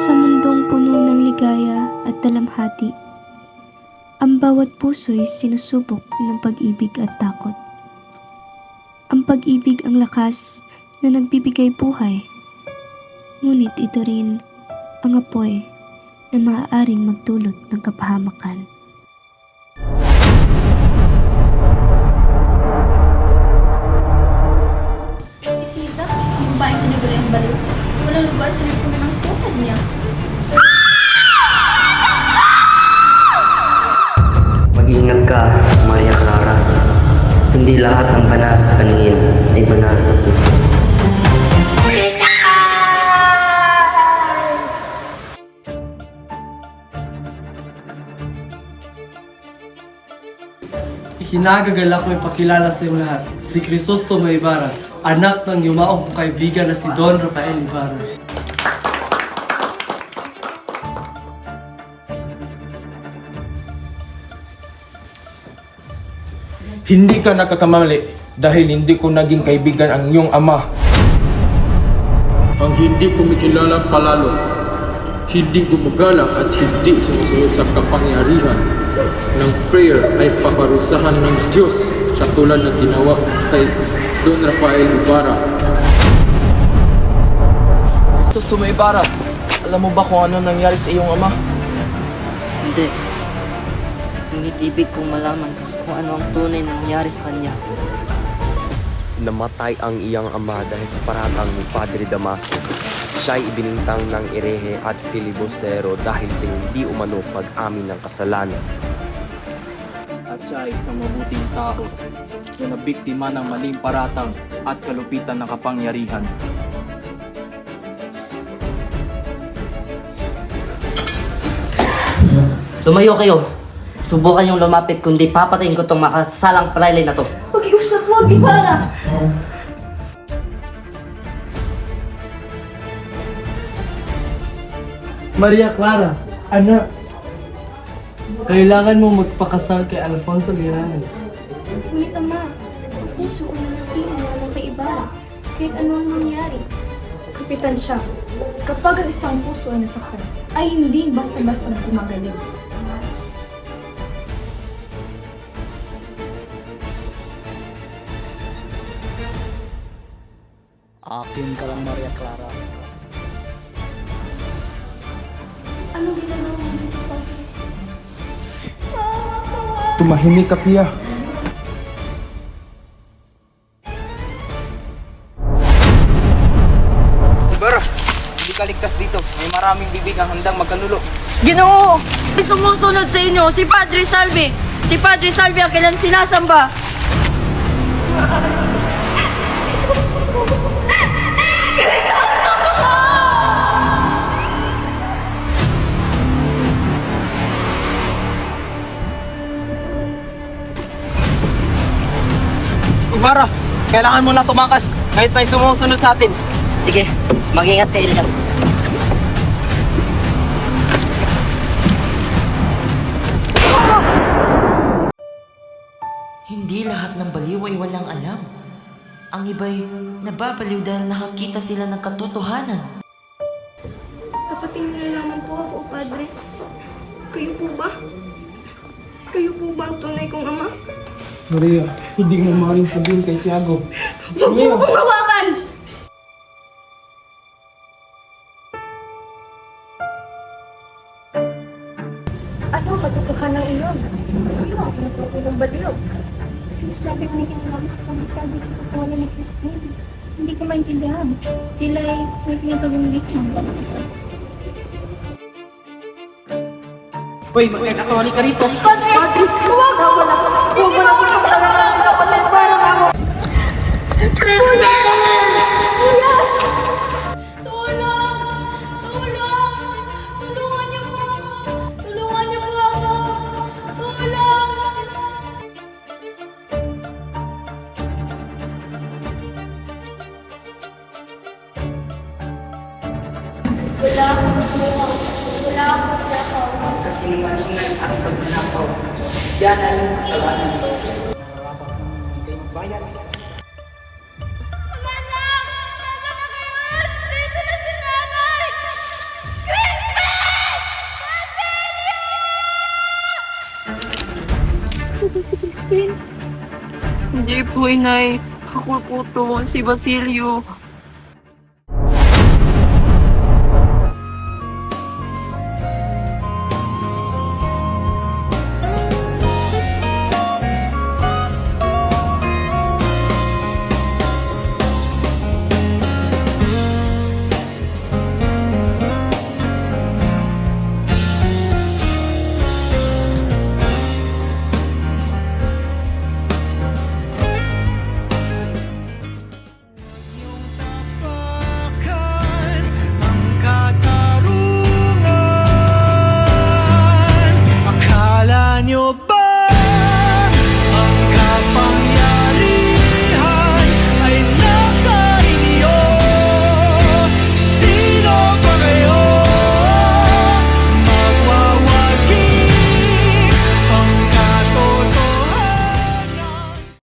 Sa mundong puno ng ligaya at dalamhati, ang bawat puso'y sinusubok ng pag-ibig at takot. Ang pag-ibig ang lakas na nagbibigay buhay, ngunit ito rin ang apoy na maaaring magdulot ng kapahamakan. Si Sisa, yung babaeng siniguro yung baliw. Walang lugar sa lipunan ng tuhod niya. Mag-ingat ka, Maria Clara. Hindi lahat ng banal sa paningin ay banal sa puso. Ikinagagalak ko ipakilala sa iyong lahat, si Crisostomo Ibarra, anak ng yumaong kong kaibigan na si Don Rafael Ibarra. Hindi ka nakakamali dahil hindi ko naging kaibigan ang iyong ama. Ang hindi kumikilala palalo, hindi gumagala at hindi sumusunod sa kapangyarihan ng prayer ay paparusahan ng Diyos katulad ng ginawa kay Don Rafael Ibarra. Crisostomo Ibarra, alam mo ba kung ano nangyari sa iyong ama? Hindi. Ngunit ibig kong malaman kung ano ang tunay na nangyari sa kanya. Namatay ang iyang ama dahil sa paratang ni Padre Damaso. Siya'y ibinintang ng erehe at filibustero dahil sa hindi umano pag-amin ng kasalanan. At siya ay isang mabuting tao na nabiktima ng maling paratang at kalupitan ng kapangyarihan. Sumayo kayo. Subukan yung lumapit kundi papatayin ko tong makasalang praile na to. Pag-iusap mo, Ibarra! Maria Clara, anak, kailangan mo magpakasal kay Alfonso Miranez. Ngunit ama, ang puso ko na nakikinig kay Ibarra. Kahit ano ang nangyari. Kapitan siya. Kapag ang isang puso ay nasaktan, ay hindi basta-basta na gumagaling. Akin ka lang, Maria Clara. Anong ginagawa mo dito, Padre? Tumahimik ka, Pia. Ibarra, hindi ka ligtas dito. May maraming bibig ang handang magkanulo. Ginoo! May sumusunod sa inyo, si Padre Salvi! Si Padre Salvi ang kailan sinasamba! Ibarra, kailangan mo na tumakas. Kahit may sumusunod sa atin. Sige, mag-ingat ka, Elias. Hindi lahat ng baliw ay walang alam. Ang iba'y nababaliw dahil nakakita sila ng katotohanan. Tapatin niyo lamang po ako, Padre. Kayo po ba? Kayo po ba ang tunay kong ama? Maria, hindi mo maaaring sabihin kay Tiago. Huwag mo akong hawakan! Ano ang katotohanan iyon? Sino ang pinagpapulong baliw? Sinasabi ko na kinalaman sa pagsasabi sa katotohanan ni Kristo. Hindi ko maintindihan. Tila'y may pinagagawang dito. Uy, magkakasawali ka rito. Padre! Huwag mo! Huwag mo na ako sa talaga! Kapatid, parang ako! Tulong! Tulong! Tulungan niyo po ako! Tulungan niyo po ako! Tulong! Wala akong tulong. Wala akong tulong. Kasinungalingan at pagnanakaw. Yan ang iyong kasalanan. Mga anak! Nasaan na kayo? Dito na si nanay! Chris! Crispin? Hindi po, inay. Ako po to, si Basilio.